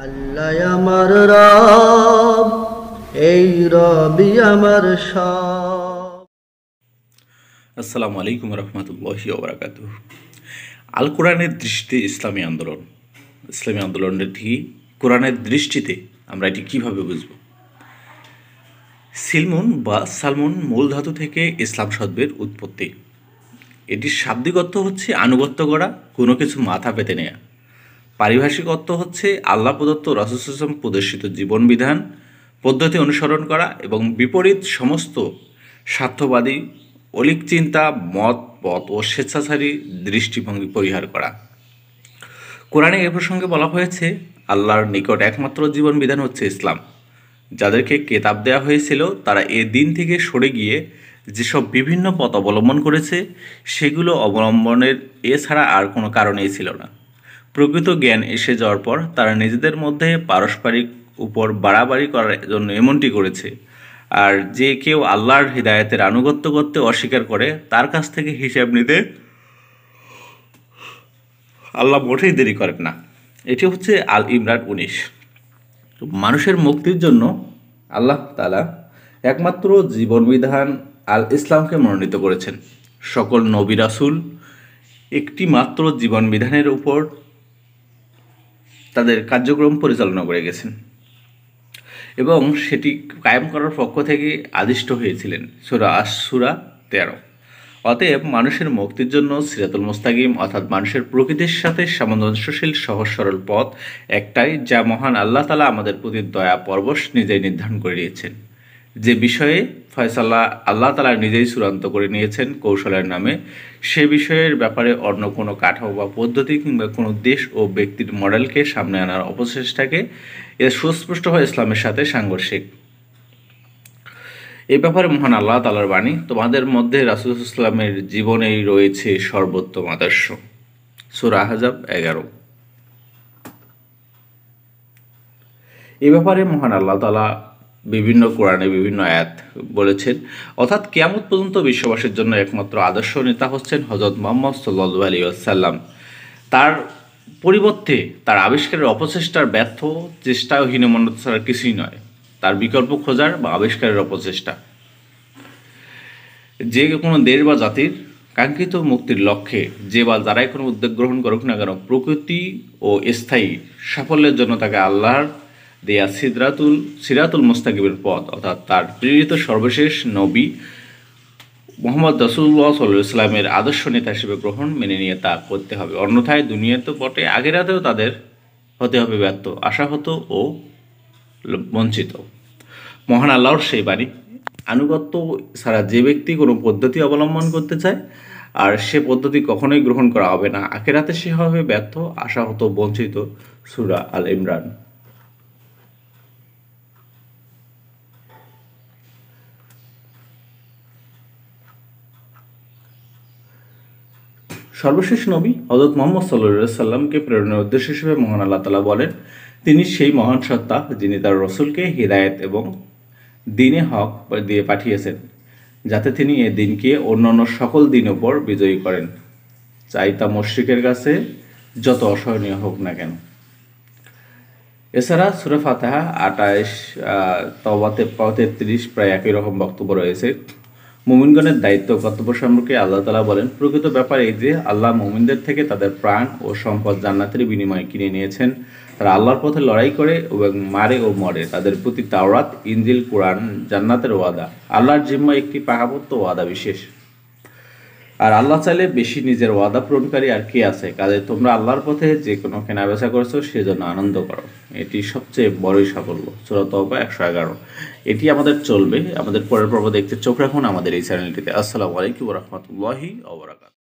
আল্লাহ আমার রব, এই রবি আমার সব। আসসালামু আলাইকুম রহমতুল্লাহি ওবরাকাতুহ। আল কোরআনের দৃষ্টিতে ইসলামী আন্দোলনের কি কোরআনের দৃষ্টিতে আমরা এটি কীভাবে বুঝব? সিলমুন বা সালমুন মূল ধাতু থেকে ইসলাম শব্দের উৎপত্তি। এটির শাব্দিক অর্থ হচ্ছে আনুগত্য করা, কোনো কিছু মাথা পেতে নেয়া। পারিভাষিক অর্থ হচ্ছে আল্লাহ প্রদত্ত রাসূল প্রদর্শিত জীবনবিধান পদ্ধতি অনুসরণ করা এবং বিপরীত সমস্ত স্বার্থবাদী অলীক চিন্তা, মত পথ ও স্বেচ্ছাচারী দৃষ্টিভঙ্গি পরিহার করা। কোরআনে এ প্রসঙ্গে বলা হয়েছে, আল্লাহর নিকট একমাত্র জীবন বিধান হচ্ছে ইসলাম। যাদেরকে কেতাব দেওয়া হয়েছিল তারা এ দিন থেকে সরে গিয়ে যেসব বিভিন্ন পথ অবলম্বন করেছে সেগুলো অবলম্বনের এছাড়া আর কোনো কারণেই ছিল না। প্রকৃত জ্ঞান এসে যাওয়ার পর তারা নিজেদের মধ্যে পারস্পরিক উপর বাড়াবাড়ি করার জন্য এমনটি করেছে। আর যে কেউ আল্লাহর হিদায়াতের আনুগত্য করতে অস্বীকার করে তার কাছ থেকে হিসাব নিতে আল্লাহ মোটেই দেরি করেন না। এটি হচ্ছে আল ইমরান 19। মানুষের মুক্তির জন্য আল্লাহ তাআলা একমাত্র জীবনবিধান আল ইসলামকে মনোনীত করেছেন। সকল নবী রাসূল একটি মাত্র জীবনবিধানের উপর তাদের কার্যক্রম পরিচালনা করে গেছেন এবং সেটি কায়েম করার পক্ষ থেকে আদিষ্ট হয়েছিলেন। সূরা আশ-শূরা 13। অতএব মানুষের মুক্তির জন্য সিরাতুল মুস্তাকিম অর্থাৎ মানুষের প্রকৃতির সাথে সামঞ্জস্যশীল সহজ সরল পথ একটাই, যা মহান আল্লাহ তাআলা আমাদের প্রতি দয়া পরবশ নিজেই নির্ধারণ করে নিয়েছেন। যে বিষয়ে ফয়সালা আল্লাহ তাআলা নিজেই চূড়ান্ত করে নিয়েছেন কৌশলের নামে, সে বিষয়ের ব্যাপারে অন্য কোনো কাঠামো বা পদ্ধতি কিংবা কোনো দেশ ও ব্যক্তির মডেলকে সামনে আনার অপচেষ্টাকে এর সুস্পষ্টভাবে ইসলামের সাথে সাংঘর্ষিক। এ ব্যাপারে মহান আল্লাহ তাআলার বাণী, তোমাদের মধ্যে রাসূল ইসলামের জীবনেই রয়েছে সর্বোত্তম আদর্শ। সূরা আহজাব 11। এ ব্যাপারে মহান আল্লাহ তাআলা বিভিন্ন কোরআনে বিভিন্ন আয়াত বলেছেন, অর্থাৎ কিয়ামত পর্যন্ত বিশ্ববাসীর জন্য একমাত্র আদর্শ নেতা হচ্ছেন হযরত মুহাম্মদ সাল্লাল্লাহু আলাইহি ওয়াসাল্লাম। তার পরিবর্তে তার আবিষ্কারের অপচেষ্টার ব্যর্থ চেষ্টা ও হীনমন্যতা ছাড়া কিছুই নয়। তার বিকল্প খোঁজার বা আবিষ্কারের অপচেষ্টা যে কোনো দেশ বা জাতির কাঙ্ক্ষিত মুক্তির লক্ষ্যে যে বা যারাই কোনো উদ্যোগ গ্রহণ করুক না কেন, প্রকৃতি ও স্থায়ী সাফল্যের জন্য তাকে আল্লাহর দেয়া সিরাতুল মুস্তাকিমের পথ অর্থাৎ তার প্রেরিত সর্বশেষ নবী মুহাম্মদ রাসূলুল্লাহ সাল্লাল্লাহু আলাইহি ওয়াসাল্লামের আদর্শ নেতা হিসেবে গ্রহণ মেনে নিয়ে তা করতে হবে। অন্যথায় দুনিয়াতে বটে আখিরাতেও তাদের হতে হবে ব্যর্থ, আশাহত ও বঞ্চিত। মহান আল্লাহর সেই বাণী, আনুগত্য ছাড়া যে ব্যক্তি কোনো পদ্ধতি অবলম্বন করতে চায় আর সে পদ্ধতি কখনোই গ্রহণ করা হবে না, আখিরাতে সে হবে ব্যর্থ, আশাহত, বঞ্চিত। সূরা আল ইমরান। সর্বশেষ নবী হযরত মুহাম্মদ সাল্লাল্লাহু আলাইহি ওয়াসাল্লামকে প্রেরণের উদ্দেশ্য হিসেবে মহান আল্লাহ তাআলা বলেন, তিনি সেই মহান সত্তা যিনি তার রাসূলকে হিদায়াত এবং দ্বীনে হক দিয়ে পাঠিয়েছেন, যাতে তিনি এ দিনকে অন্যান্য সকল দিন উপর বিজয়ী করেন, চাই তা মুশরিকের কাছে যত অসহনীয় হোক না কেন। এছাড়া সূরা ফাতিহা 28, তাওবাতে 33 প্রায় একই রকম বক্তব্য রয়েছে। মুমিনগণের দায়িত্ব কর্তব্য সম্পর্কে আল্লাহ তাআলা বলেন, প্রকৃত ব্যাপার এই যে আল্লাহ মুমিনদের থেকে তাদের প্রাণ ও সম্পদ জান্নাতের বিনিময়ে কিনে নিয়েছেন। তারা আল্লাহর পথে লড়াই করে এবং মারে ও মরে, তাদের প্রতি তাওরাত, ইনজিল, কোরআন, জান্নাতের ওয়াদা, আল্লাহর জিম্মায় একটি পাকাপোক্ত ওয়াদা বিশেষ। আর আল্লাহ চাইলে বেশি নিজের ওয়াদা পূরণকারী আর কে আছে? কাজে তোমরা আল্লাহর পথে যে কোনো কেনাবেচা করছো সেজন্য আনন্দ করো, এটি সবচেয়ে বড়ই সাফল্য। সূরা তাওবা 111। এটি আমাদের চলবে। আমাদের পরের পর্ব দেখতে চোখ রাখুন আমাদের এই চ্যানেলটিতে। আসসালামু আলাইকুম ওয়া রাহমাতুল্লাহি ওয়া বারাকাতুহু।